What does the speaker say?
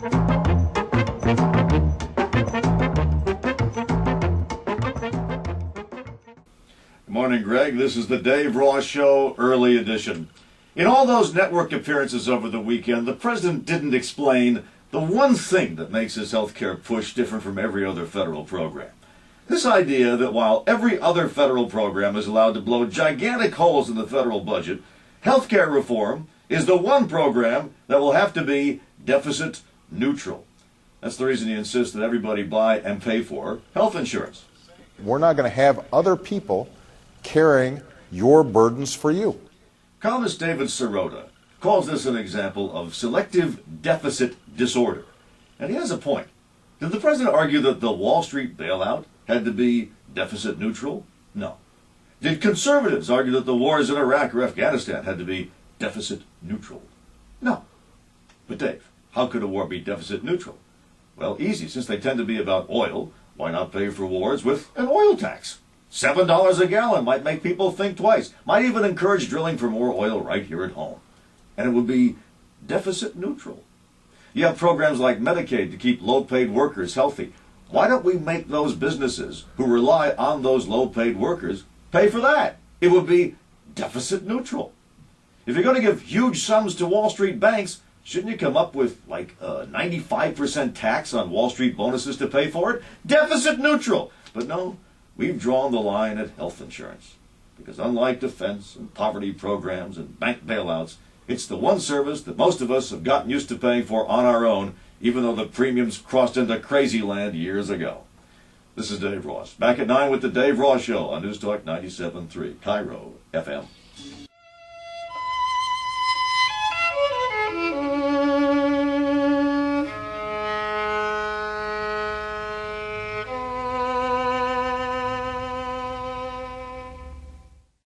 Good morning, Greg. This is the Dave Ross Show, early edition. In all those network appearances over the weekend, the president didn't explain the one thing that makes his health care push different from every other federal program. This idea that while every other federal program is allowed to blow gigantic holes in the federal budget, health care reform is the one program that will have to be deficit neutral. That's the reason he insists that everybody buy and pay for health insurance. We're not going to have other people carrying your burdens for you. Columnist David Sirota calls this an example of selective deficit disorder. And he has a point. Did the president argue that the Wall Street bailout had to be deficit neutral? No. Did conservatives argue that the wars in Iraq or Afghanistan had to be deficit neutral? No. But Dave, how could a war be deficit neutral? Well, easy. Since they tend to be about oil, why not pay for wars with an oil tax? $7 a gallon might make people think twice. Might even encourage drilling for more oil right here at home. And it would be deficit neutral. You have programs like Medicaid to keep low-paid workers healthy. Why don't we make those businesses who rely on those low-paid workers pay for that? It would be deficit neutral. If you're going to give huge sums to Wall Street banks, shouldn't you come up with like a 95% tax on Wall Street bonuses to pay for it? Deficit neutral. But no, we've drawn the line at health insurance. Because unlike defense and poverty programs and bank bailouts, it's the one service that most of us have gotten used to paying for on our own, even though the premiums crossed into crazy land years ago. This is Dave Ross. Back at 9 with the Dave Ross Show on News Talk 97.3, Cairo FM.